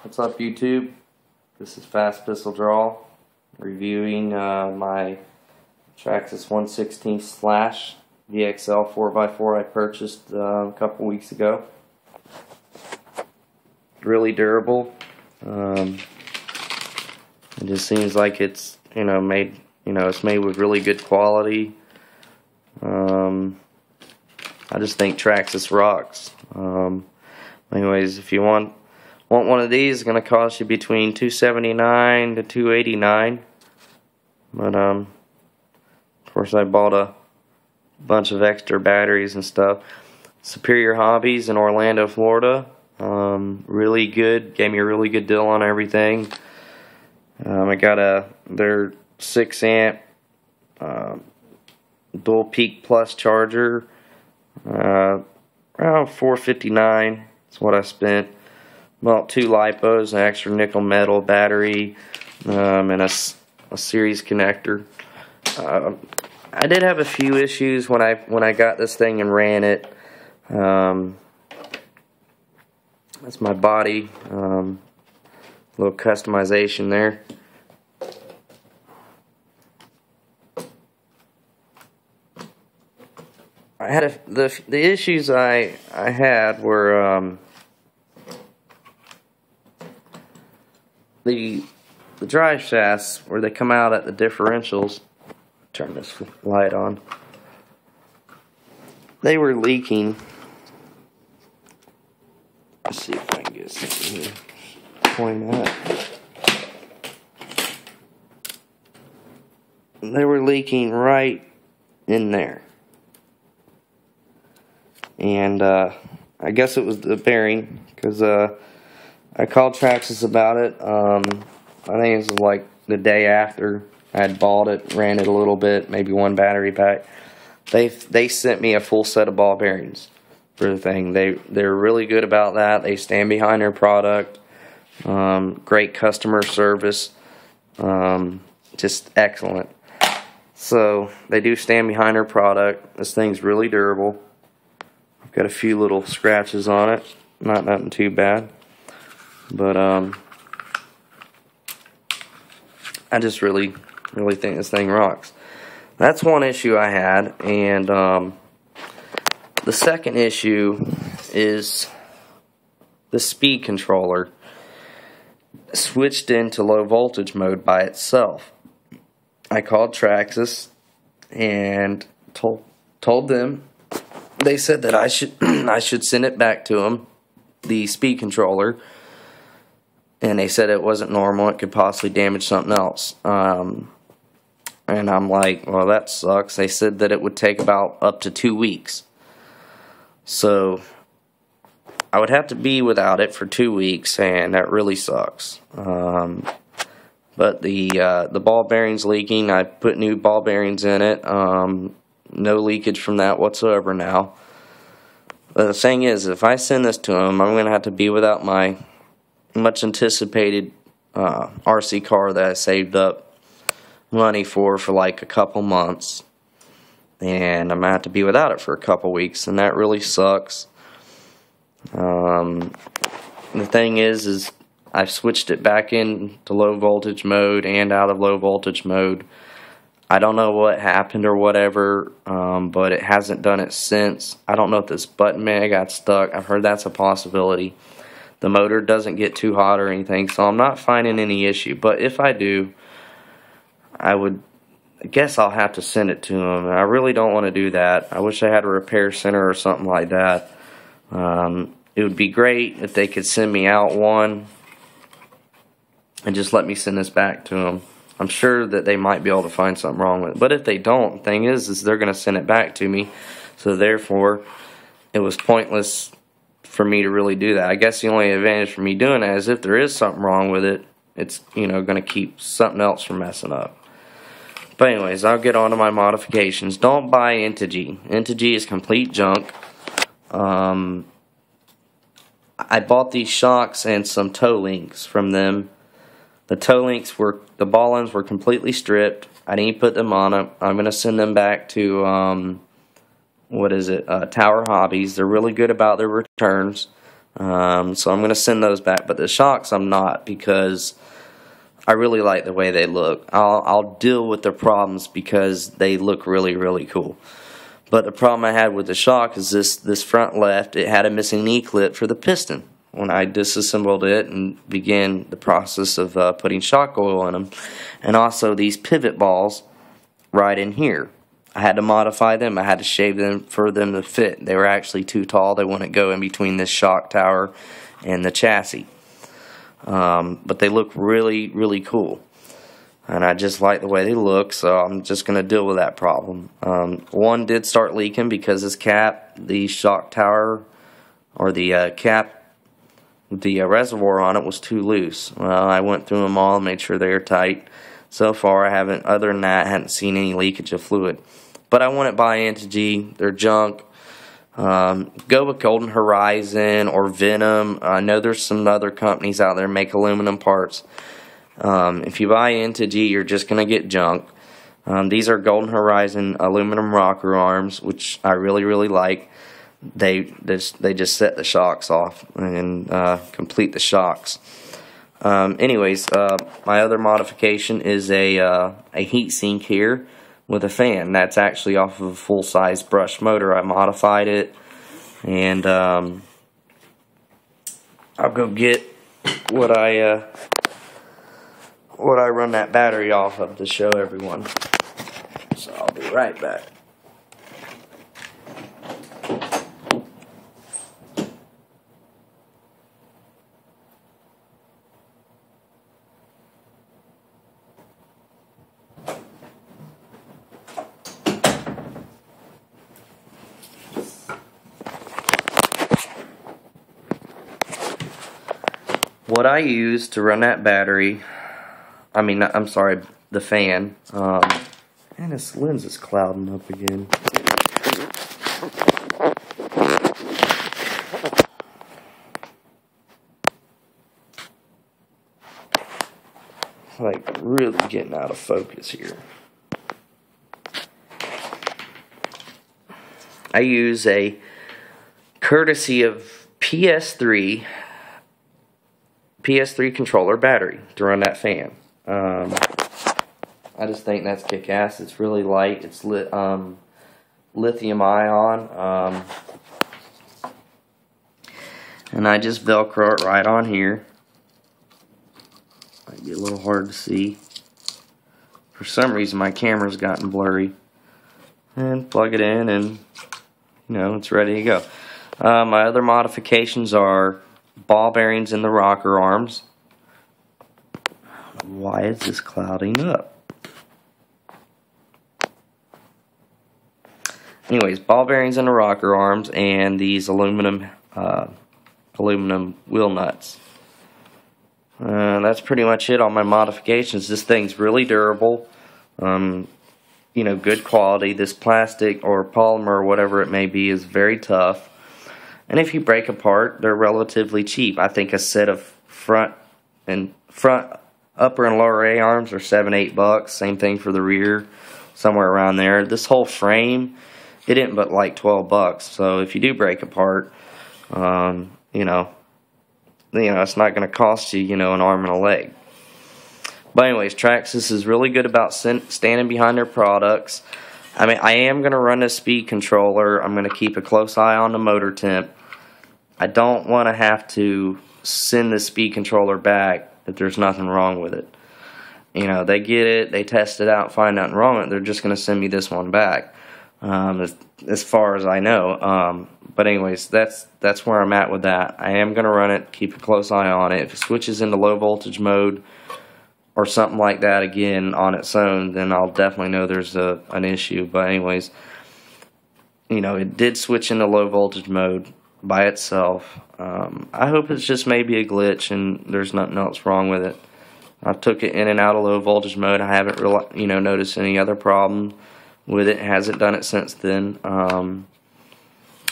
What's up, YouTube? This is Fast Pistol Draw reviewing my Traxxas 1/16 Slash VXL 4x4 I purchased a couple weeks ago. Really durable. It just seems like it's made it's made with really good quality. I just think Traxxas rocks. Anyways, if you want one of these, it's going to cost you between $279 to $289. But of course, I bought a bunch of extra batteries and stuff. Superior Hobbies in Orlando, Florida. Really good. Gave me a really good deal on everything. I got their 6 amp dual peak plus charger. Around $459 is what I spent. Bought 2 LiPos, an extra nickel metal battery, and a series connector. I did have a few issues when I got this thing and ran it. That's my body, little customization there. I had the issues I had were the drive shafts where they come out at the differentials. Turn this light on. They were leaking. Let's see if I can get something here. Point that. They were leaking right in there. And I guess it was the bearing, because I called Traxxas about it. I think it was like the day after I had bought it, ran it a little bit, maybe one battery pack. They sent me a full set of ball bearings for the thing. They're really good about that. They stand behind their product. Great customer service. Just excellent. So they do stand behind their product. This thing's really durable. I've got a few little scratches on it. Nothing too bad. But I just really think this thing rocks. That's one issue I had, and the second issue is the speed controller switched into low voltage mode by itself. I called Traxxas and told them. They said that I should send it back to them, the speed controller. And they said it wasn't normal, it could possibly damage something else. And I'm like, well, that sucks. They said that it would take about up to 2 weeks. So I would have to be without it for 2 weeks, and that really sucks. But the ball bearing's leaking. I put new ball bearings in it. No leakage from that whatsoever now. But the thing is, if I send this to them, I'm going to have to be without my much anticipated RC car that I saved up money for like a couple months, and I'm gonna have to be without it for a couple weeks, and that really sucks. The thing is I've switched it back into low voltage mode and out of low voltage mode. I don't know what happened or whatever, but it hasn't done it since. I don't know if this button may got stuck. I've heard that's a possibility. The motor doesn't get too hot or anything, so I'm not finding any issue. But if I do, I guess I'll have to send it to them. I really don't want to do that. I wish I had a repair center or something like that. It would be great if they could send me out one and just let me send this back to them. I'm sure that they might be able to find something wrong with it. But if they don't, the thing is they're going to send it back to me. So therefore, it was pointless for me to really do that. I guess the only advantage for me doing that is if there is something wrong with it, it's going to keep something else from messing up. But anyways, I'll get on to my modifications. Don't buy Integy. Integy is complete junk. I bought these shocks and some toe links from them. The toe links the ball ends were completely stripped. I didn't put them on them. I'm going to send them back to Tower Hobbies. They're really good about their returns. So I'm going to send those back, but the shocks I'm not, because I really like the way they look. I'll deal with the problems because they look really, really cool. But the problem I had with the shock is this front left, it had a missing knee clip for the piston. When I disassembled it and began the process of putting shock oil in them, and also these pivot balls right in here, I had to modify them. I had to shave them for them to fit. They were actually too tall. They wouldn't go in between this shock tower and the chassis. But they look really, really cool, and I just like the way they look, so I'm just going to deal with that problem. One did start leaking because this cap, the shock tower, or the cap, the reservoir on it was too loose. Well, I went through them all and made sure they're tight. So far, I haven't, other than that, I haven't seen any leakage of fluid. But I wouldn't buy Integy. They're junk. Go with Golden Horizon or Venom. I know there's some other companies out there that make aluminum parts. If you buy Integy, you're just going to get junk. These are Golden Horizon aluminum rocker arms, which I really, really like. They just set the shocks off and complete the shocks. Anyways, my other modification is a heat sink here with a fan. That's actually off of a full-size brush motor. I modified it, and I'll go get what I run that battery off of to show everyone. So I'll be right back. What I use to run that battery, I'm sorry, the fan, and this lens is clouding up again. It's like really getting out of focus here. I use a courtesy of PS3 controller battery to run that fan. I just think that's kick-ass. It's really light. It's lithium ion, and I just Velcro it right on here. Might be a little hard to see. For some reason, my camera's gotten blurry. And plug it in, and it's ready to go. My other modifications are ball bearings in the rocker arms. Why is this clouding up? Anyways, ball bearings in the rocker arms and these aluminum wheel nuts. That's pretty much it on my modifications. This thing's really durable. Good quality. This plastic or polymer or whatever it may be is very tough. And if you break apart, they're relatively cheap. I think a set of front, upper and lower A-arms are $7-8. Same thing for the rear, somewhere around there. This whole frame, it isn't but like $12. So if you do break apart, it's not going to cost you, an arm and a leg. But anyways, Traxxas is really good about standing behind their products. I am going to run a speed controller. I'm going to keep a close eye on the motor temp. I don't want to have to send the speed controller back if there's nothing wrong with it. They get it, they test it out, find nothing wrong with it, they're just going to send me this one back, as far as I know. But anyways, that's where I'm at with that. I am going to run it, keep a close eye on it. If it switches into low voltage mode or something like that again on its own, then I'll definitely know there's an issue. But anyways, it did switch into low voltage mode by itself. I hope it's just maybe a glitch and there's nothing else wrong with it. I've took it in and out of low voltage mode. I haven't really, noticed any other problem with it. It hasn't done it since then.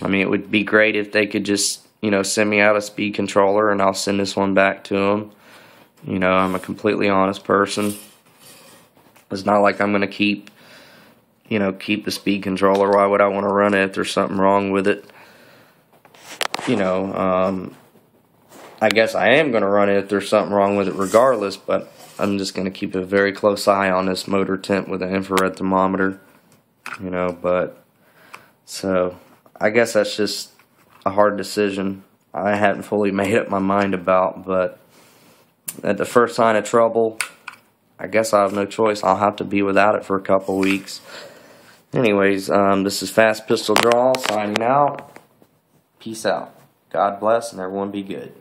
It would be great if they could just, send me out a speed controller and I'll send this one back to them. I'm a completely honest person. It's not like I'm going to keep the speed controller. Why would I want to run it if there's something wrong with it? I guess I am going to run it if there's something wrong with it regardless, but I'm just going to keep a very close eye on this motor temp with an infrared thermometer, you know, but so I guess that's just a hard decision I hadn't fully made up my mind about, but at the first sign of trouble, I guess I have no choice. I'll have to be without it for a couple weeks. Anyways, this is Fast Pistol Draw signing out. Peace out. God bless and everyone be good.